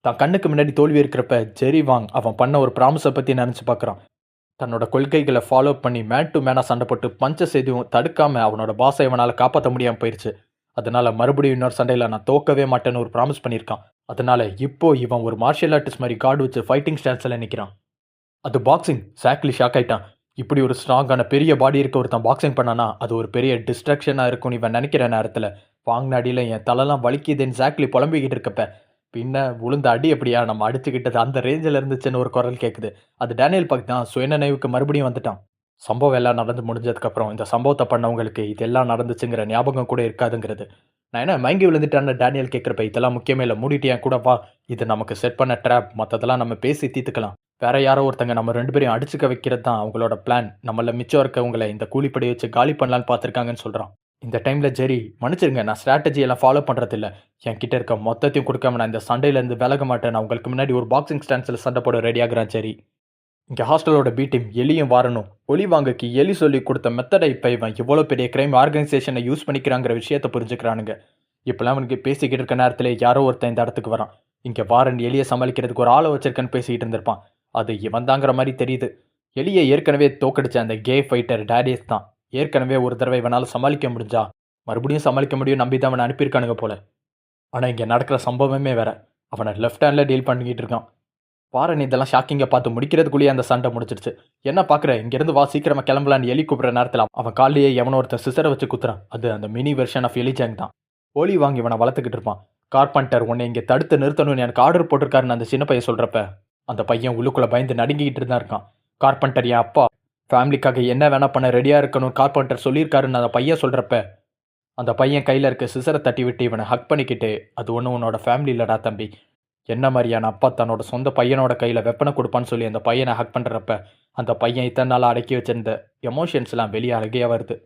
தான் கண்ணுக்கு முன்னாடி தோல்வி இருக்கிறப்ப ஜெரி வாங் அவன் பண்ண ஒரு ப்ராமிஸை பற்றி நினச்சி பார்க்குறான். தன்னோட கொள்கைகளை ஃபாலோ பண்ணி மேன் டு மேனாக சண்டை போட்டு பஞ்சஸ் எதுவும் தடுக்காமல் அவனோட பாஸை இவனால் காப்பாற்ற முடியாமல் போயிடுச்சு. அதனால மறுபடியும் இன்னொரு சண்டையில் நான் தோக்கவே மாட்டேன்னு ஒரு ப்ராமிஸ் பண்ணியிருக்கான். அதனால இப்போ இவன் ஒரு மார்ஷியல் ஆர்டிஸ்ட் மாதிரி கார்டு வச்சு ஃபைட்டிங் ஸ்டான்ஸில் நிற்கிறான். அது பாக்ஸிங். சாக்லி ஷாக் ஆயிட்டான். இப்படி ஒரு ஸ்ட்ராங்கான பெரிய பாடி இருக்க ஒருத்தன் பாக்ஸிங் பண்ணானா அது ஒரு பெரிய டிஸ்ட்ராக்ஷனாக இருக்கும்னு இவன் நினைக்கிற நேரத்தில் வாங்கினாடியில் என் தலைலாம் வலிக்குதுன்னு சாக்லி புலம்பிக்கிட்டு இருக்கப்ப பின்ன விழுந்த அடி எப்படியா நம்ம அடிச்சுக்கிட்டது அந்த ரேஞ்சில் இருந்துச்சுன்னு ஒரு குரல் கேட்குது. அது டேனியல் பார்க் தான் சுயநினைவுக்கு மறுபடியும் வந்துட்டான். சம்பவம் எல்லாம் நடந்து முடிஞ்சதுக்கப்புறம் இந்த சம்பவத்தை பண்ணவங்களுக்கு இதெல்லாம் நடந்துச்சுங்கிற ஞாபகம் கூட இருக்காதுங்கிறது. நான் என்ன மயங்கி விழுந்துட்டான்னு டேனியல் கேட்குறப்ப இதெல்லாம் முக்கியமே இல்லை, மூடிட்டு என் கூட வா, இது நமக்கு செட் பண்ண ட்ராப், மற்றதெல்லாம் நம்ம பேசி தீர்த்துக்கலாம். வேற யாரோ ஒருத்தங்க நம்ம 2 பேரையும் அடிச்சுக்க வைக்கிறது தான் அவங்களோட பிளான். நம்மள மிச்சம் இருக்கவங்களை இந்த கூலிப்படி வச்சு காலி பண்ணலான்னு பார்த்துருக்காங்கன்னு சொல்கிறான். இந்த டைமில் ஜெரி, மன்னிச்சிருங்க, நான் ஸ்ட்ராட்டஜி எல்லாம் ஃபாலோ பண்ணுறதில்ல. என்கிட்ட இருக்க மொத்தத்தையும் கொடுக்காம நான் இந்த சண்டையிலேருந்து விலக மாட்டேன். நான் உங்களுக்கு முன்னாடி ஒரு பாக்ஸிங் ஸ்டான்ஸில் சண்டை போட ரெடியாகிறான் ஜெரி. இங்கே ஹாஸ்டலோட பி டீம் எலியும் வாரணும். ஒலிவாங்கக்கு எலி சொல்லி கொடுத்த மெத்தடை இப்போ இவன் இவ்வளோ பெரிய கிரைம் ஆர்கனைசேஷனை யூஸ் பண்ணிக்கிறாங்கிற விஷயத்தை புரிஞ்சுக்கிறானுங்க. இப்போலாம் அவனுக்கு பேசிக்கிட்டு இருக்க நேரத்தில் யாரோ ஒருத்தன் இந்த இடத்துக்கு வரான். இங்கே வாரன் எலியை சமாளிக்கிறதுக்கு ஒரு ஆளை வச்சிருக்கேன்னு பேசிக்கிட்டு இருந்திருப்பான். அது இவன் தாங்கிற மாதிரி தெரியுது. எலியை ஏற்கனவே தோக்கடிச்ச அந்த கே ஃபைட்டர் டேடியஸ் தான். ஏற்கனவே ஒரு தடவை இவனால் சமாளிக்க முடிஞ்சா மறுபடியும் சமாளிக்க முடியும் நம்பி தான் அவனை அனுப்பியிருக்கானுங்க போல. ஆனால் இங்கே நடக்கிற சம்பவமே வேற. அவனை லெஃப்ட் ஹேண்டில் டீல் பண்ணிக்கிட்டு இருக்கான். வாரன் இதெல்லாம் ஷாக்கிங்கை பார்த்து முடிக்கிறதுக்குள்ளேயே அந்த சண்டை முடிச்சிருச்சு. என்ன பார்க்குற, இங்கேருந்து வா, சீக்கிரமாக கிளம்பலான்னு எலி கூப்பிட்ற நேரத்தில் அவன் காலையே எவனோ ஒருத்தர் சிசரை வச்சு குத்துறான். அது அந்த மினி வெர்ஷன் ஆஃப் எலிஜாங் தான். ஒலி வாங்கி இவனை வளர்த்துக்கிட்டு இருப்பான். கார்பெண்டர் உன்னை இங்கே தடுத்து நிறுத்தணும்னு எனக்கு ஆர்டர் போட்டிருக்காருன்னு அந்த சின்ன பையன் சொல்கிறப்ப அந்த பையன் உள்ளுக்குள்ளே பயந்து நடுங்கிக்கிட்டு தான் இருக்கான். கார்பெண்டர் என் அப்பா, ஃபேமிலிக்காக என்ன வேணா பண்ண ரெடியாக இருக்கணும் கார்பெண்டர் சொல்லியிருக்காருன்னு அந்த பையன் சொல்கிறப்ப அந்த பையன் கையில் இருக்க சிசரை தட்டி விட்டு இவனை ஹக் பண்ணிக்கிட்டு, அது ஒன்றும் உன்னோட ஃபேமிலி இல்லடா தம்பி, என்ன மாதிரியான அப்பா தன்னோட சொந்த பையனோட கையில் வெப்பனை கொடுப்பான்னு சொல்லி அந்த பையனை ஹக் பண்ணுறப்ப அந்த பையன் இத்தனை நாள் அடக்கி வச்சிருந்த எமோஷன்ஸ்லாம் வெளியே அழகையாக வருது.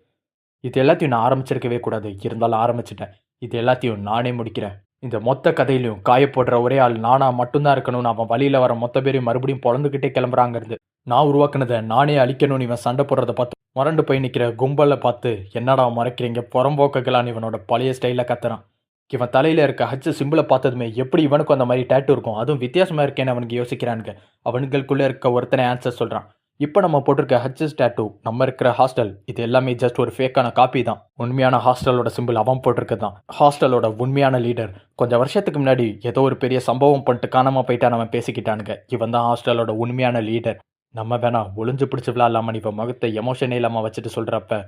இது எல்லாத்தையும் நான் ஆரம்பிச்சிருக்கவே கூடாது, இருந்தாலும் ஆரம்பிச்சிட்டேன். இது எல்லாத்தையும் நானே முடிக்கிறேன். இந்த மொத்த கதையிலையும் காயப்படுற ஒரே ஆள் நானா மட்டும்தான் இருக்கணும்னு அவன் வழியில் வர மொத்த பேரையும் மறுபடியும் பொழந்துக்கிட்டே கிளம்புறாங்கிறது. நான் உருவாக்குனதை நானே அழிக்கணும்னு இவன் சண்டை போடுறதை பார்த்து மறண்டு போய் நிற்கிற கும்பலை பார்த்து என்னடா மறைக்கிறீங்க புறம்போக்கலான்னு இவனோட பழைய ஸ்டைலில் கத்துறான். இவன் தலையில் இருக்க ஹச்சு சிம்பிளை பார்த்ததுமே எப்படி இவனுக்கும் அந்த மாதிரி டேட்டு இருக்கும், அதுவும் வித்தியாசமாக இருக்கேன்னு அவனுக்கு யோசிக்கிறானுங்க. அவனுக்குள்ளே இருக்க ஒருத்தனை ஆன்சர் சொல்கிறான். இப்போ நம்ம போட்டிருக்க ஹச்சஸ் டேட்டூ, நம்ம இருக்கிற ஹாஸ்டல், இது எல்லாமே ஜஸ்ட் ஒரு ஃபேக்கான காப்பி தான். உண்மையான ஹாஸ்டலோட சிம்பிள் அவன் போட்டிருக்கு தான். ஹாஸ்டலோட உண்மையான லீடர் கொஞ்சம் வருஷத்துக்கு முன்னாடி ஏதோ ஒரு பெரிய சம்பவம் பண்ணிட்டு காணாமல் போயிட்டான் அவன் பேசிக்கிட்டானுங்க. இவன் தான் ஹாஸ்டலோட உண்மையான லீடர். நம்ம வேணா ஒளிஞ்சு பிடிச்சி விளாட்லாமல் இவன் முகத்தை எமோஷனே இல்லாமல் வச்சுட்டு சொல்கிறப்ப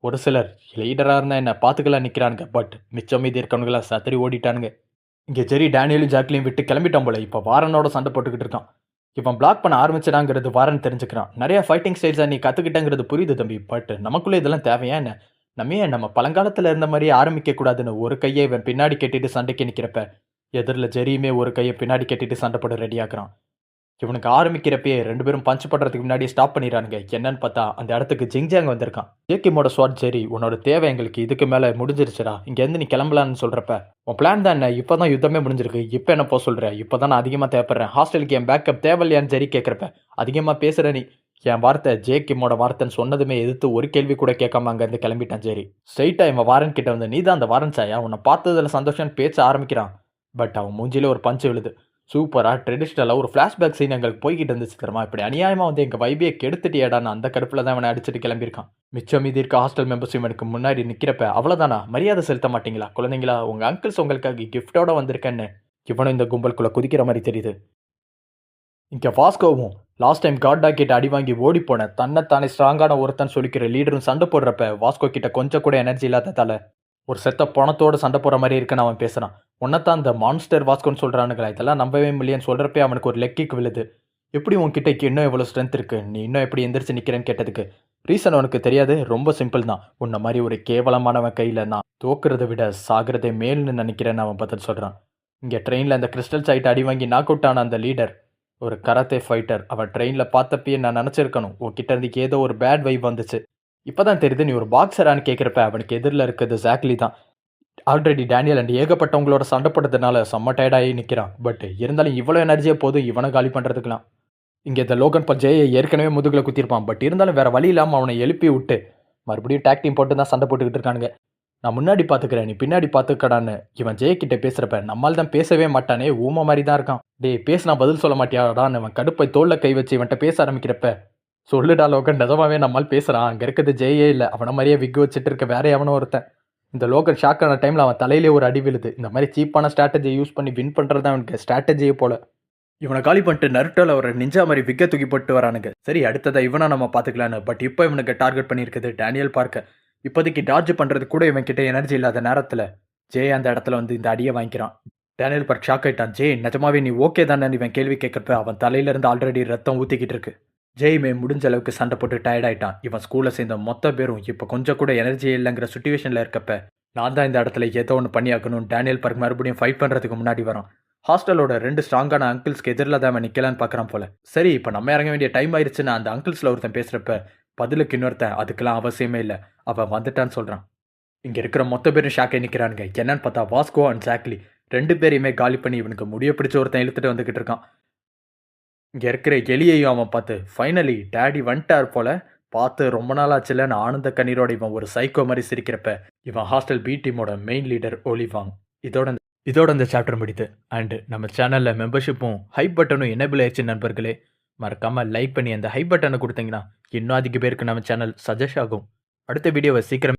ஒரு சிலர் லீடராக இருந்தால் என்ன பார்த்துக்கலாம் நிற்கிறானுங்க. பட் மிச்சம் மீதி இருக்கவனுங்களா சத்தரி ஓடிட்டானுங்க. இங்கே ஜெரி டேனியலும் ஜாக்லியும் விட்டு கிளம்பிட்டான் போல. இப்போ வாரனோட சண்டை போட்டுக்கிட்டு இருக்கான். இவன் பிளாக் பண்ண ஆரம்பிச்சிடாங்கிறது வாரன் தெரிஞ்சுக்கிறான். நிறைய ஃபைட்டிங் ஸ்டைல்ஸாக நீ கற்றுக்கிட்டங்கிறது புரியுது தம்பி. பட் நமக்குள்ளே இதெல்லாம் தேவையா என்ன? நம்ம பழங்காலத்தில் இருந்த மாதிரியே ஆரம்பிக்கக்கூடாதுன்னு ஒரு கையை இவன் பின்னாடி கட்டிட்டு சண்டைக்கு நிற்கிறப்ப எதிரில் ஜெரியுமே ஒரு கையை பின்னாடி கட்டிட்டு சண்டை போட ரெடியாகிறான். இவனுக்கு ஆரம்பிக்கிறப்பயே 2 பேரும் பஞ்ச் பண்ணுறதுக்கு முன்னாடி ஸ்டாப் பண்ணிடுறானுங்க. என்னன்னு பார்த்தா அந்த இடத்துக்கு ஜிங்ஜாங் வந்திருக்கான். ஜேக்கிமோட ஸ்வாட் ஜெரி, உன்னோட தேவை எங்களுக்கு இதுக்கு மேலே முடிஞ்சிருச்சுடா, இங்கேருந்து நீ கிளம்பலான்னு சொல்கிறப்ப உன் பிளான் தான் என்ன? இப்போ தான் யுத்தமே முடிஞ்சிருக்கு, இப்போ என்ன போக சொல்கிற? இப்போ தான் நான் அதிகமாக தேவைப்படுறேன், ஹாஸ்டலுக்கு என் பேக்கப் தேவையில்லையான்னு ஜெரி கேட்குறப்ப அதிகமாக பேசுகிற நீ, என் வார்த்தை ஜேக்கிமோட வார்த்தைன்னு சொன்னதுமே எதிர்த்து ஒரு கேள்வி கூட கேட்காம அங்கேருந்து கிளம்பிட்டான் ஜெரி. ஸ்ட்ரைட்டாக இவன் வாரன் கிட்ட வந்து நீ தான் அந்த வாரன் சாயா, உன்னை பார்த்ததில் சந்தோஷம்னு பேச ஆரம்பிக்கிறான். பட் அவன் மூஞ்சிலே ஒரு பஞ்சு விழுது. சூப்பராக ட்ரெடிஷ்னலாக ஒரு ஃப்ளாஷ்பேக் சீன் எங்களுக்கு போய்கிட்டு இருந்துச்சு தெரியுமா? இப்படி அநியாயமாக வந்து எங்கள் வைபியை கெடுத்துட்டியடான்னு அந்த கடுப்பில் தான் அவனை அடிச்சுட்டு கிளம்பியிருக்கான். மிச்சம் மீதி இருக்க ஹாஸ்டல் மெம்பர்ஸ் இவனுக்கு முன்னாடி நிற்கிறப்ப அவ்வளோதானா, மரியாதை செலுத்த மாட்டீங்களா குழந்தைங்களா? உங்கள் அங்கிள்ஸ் உங்களுக்காக கிஃப்டோட வந்திருக்கேன்னு இவனும் இந்த கும்பலுக்குள்ளே குதிக்கிற மாதிரி தெரியுது. இங்கே வாஸ்கோவும் லாஸ்ட் டைம் காட்டா கிட்ட அடி வாங்கி ஓடி போன தன்னைத்தானே ஸ்ட்ராங்கான ஒருத்தன் சொல்லிக்கிற லீடரும் சண்டை போடுறப்ப வாஸ்கோ கிட்ட கொஞ்சம் கூட எனர்ஜி இல்லாததால ஒரு செத்த பணத்தோட சண்டை போகிற மாதிரி இருக்குன்னு அவன் பேசுகிறான். உன்னைத்தான் அந்த மான்ஸ்டர் வாஸ்கோன்னு சொல்கிறானுங்களா, இதெல்லாம் நம்பவே முடியலன்னு சொல்கிறப்பே அவனுக்கு ஒரு லெக் கிக் விழுது. எப்படி உன்கிட்ட இன்னும் எவ்வளோ ஸ்ட்ரென்த் இருக்குது, நீ இன்னும் எப்படி எந்திரிச்சு நிற்கிறேன்னு கேட்டதுக்கு ரீசன் உனக்கு தெரியாது, ரொம்ப சிம்பிள் தான். உன்னை மாதிரி ஒரு கேவலமானவன் கையில் நான் தோக்குறதை விட சாகிறதே மேல்னு நினைக்கிறேன்னு அவன் பதில் சொல்கிறான். இங்கே ட்ரெயினில் அந்த கிறிஸ்டல் சைட்டை அடி வாங்கி நாக் அவுட் ஆன அந்த லீடர் ஒரு கராத்தே ஃபைட்டர். அவன் ட்ரெயினில் பார்த்தப்பயே நான் நினச்சிருக்கணும் உன்கிட்ட இருந்து ஏதோ ஒரு பேட் வைப் வந்துச்சு. இப்போ தான் தெரியுது நீ ஒரு பாக்ஸரான்னு கேட்குறப்ப அவனுக்கு எதிரில் இருக்கிறது ஜாக்லி தான். ஆல்ரெடி டேனியல் அண்ட் ஏகப்பட்டவங்களோட சண்டை போட்டதுனால செம்ம டயர்டாகி நிற்கிறான். பட் இருந்தாலும் இவ்வளோ எனர்ஜியே போதும் இவனை காலி பண்ணுறதுக்கலாம். இங்கே இந்த லோகன் பால் ஜெயை ஏற்கனவே முதுகில் குத்திருப்பான். பட் இருந்தாலும் வேறு வழி இல்லாமல் அவனை எழுப்பி விட்டு மறுபடியும் டேக் டீம் போட்டு தான் சண்டை போட்டுக்கிட்டு இருக்கானுங்க. நான் முன்னாடி பார்த்துக்கிறேன், நீ பின்னாடி பார்த்துக்கடான்னு இவன் ஜெயக்கிட்ட பேசுகிறப்ப நம்மால் தான் பேசவே மாட்டானே, ஊமை மாதிரி தான் இருக்கான். பேசினா பதில் சொல்ல மாட்டியாடான்னு அவன் கடுப்பை தோளில் கை வச்சு இவன்கிட்ட பேச ஆரம்பிக்கிறப்ப சொல்லுடா லோகன், நிஜமாவே நம்மால் பேசுகிறான், அங்கே இருக்கிறது ஜெயே இல்லை, அவனை மாதிரியே விக்கு வச்சுட்டு இருக்க வேற எவனோ ஒருத்தன். இந்த லோகன் ஷாக் ஆன டைமில் அவன் தலையிலே ஒரு அடி விழுது. இந்த மாதிரி சீப்பான ஸ்ட்ராட்டஜியை யூஸ் பண்ணி வின் பண்ணுறது தான் அவனுக்கு ஸ்ட்ராட்டஜியே போல. இவனை காலி பண்ணிட்டு நருட்டோவில் ஒரு நிஞ்சா மாதிரி விக்க தூக்கி போட்டு வரானுங்க. சரி, அடுத்ததை இவனை நம்ம பார்த்துக்கலான்னு. பட் இப்போ இவனுக்கு டார்கெட் பண்ணியிருக்குது டேனியல் பார்க்க. இப்போதைக்கு டார்ஜ் பண்ணுறது கூட இவன் கிட்ட எனர்ஜி இல்லாத நேரத்தில் ஜே அந்த இடத்துல வந்து இந்த அடியை வாங்கிக்கிறான். டேனியல் பார்க் ஷாக் ஆகிட்டான். ஜே, நிஜமாவே நீ ஓகே தானே இவன் கேள்வி கேட்குறப்ப அவன் தலையிலேருந்து ஆல்ரெடி ரத்தம் ஊற்றிக்கிட்டு இருக்கு. ஜெய்மே முடிஞ்ச அளவுக்கு சண்டை போட்டு டயர்ட் ஆகிட்டான். இவன் ஸ்கூலில் சேர்ந்த மொத்த பேரும் இப்போ கொஞ்சம் கூட எனர்ஜி இல்லைங்கிற சுச்சுவேஷனில் இருக்கப்ப நான் தான் இந்த இடத்துல ஏதோ ஒன்று பண்ணியாக்கணும். டேனியல் பார்க் மறுபடியும் ஃபைட் பண்ணுறதுக்கு முன்னாடி வரான். ஹாஸ்டலோட 2 ஸ்ட்ராங்கான அங்கிள்ஸ்க்கு எதிரில் தான் அவன் நிற்கலான்னு பார்க்குறான் போல. சரி, இப்போ நம்ம இறங்க வேண்டிய டைம் ஆயிடுச்சுன்னு அந்த அங்கிள்ஸில் ஒருத்தன் பேசுகிறப்ப பதிலுக்கு இன்னொருத்தன் அதுக்கெல்லாம் அவசியமே இல்லை, அவன் வந்துட்டான்னு சொல்கிறான். இங்கே இருக்கிற மொத்த பேரும் ஷாக்கை நிற்கிறானுங்க. என்னன்னு பார்த்தா வாஸ்கோ அண்ட் ஜாக்லி 2 பேரையுமே காலி பண்ணி இவனுக்கு முடிய பிடிச்ச ஒருத்தன் இழுத்துட்டு வந்துக்கிட்டு இருக்கான். இங்கே இருக்கிற எலியையும் அவன் பார்த்து ஃபைனலி டேடி வந்துட்டார் போல, பார்த்து ரொம்ப நாள் ஆச்சுலன்னு ஆனந்த கண்ணீரோட இவன் ஒரு சைக்கோ மாதிரி சிரிக்கிறப்ப இவன் ஹாஸ்டல் பி டீமோட மெயின் லீடர் ஒலிவாங். இதோட இந்த சாப்டர் முடித்து. அண்டு நம்ம சேனலில் மெம்பர்ஷிப்பும் ஹைப் பட்டனும் எனேபிள் ஆயிடுச்சு நண்பர்களே. மறக்காமல் லைக் பண்ணி அந்த ஹைப் பட்டனை கொடுத்தீங்கன்னா இன்னும் அதிக பேருக்கு நம்ம சேனல் சஜஸ்ட் ஆகும். அடுத்த வீடியோவை சீக்கிரம்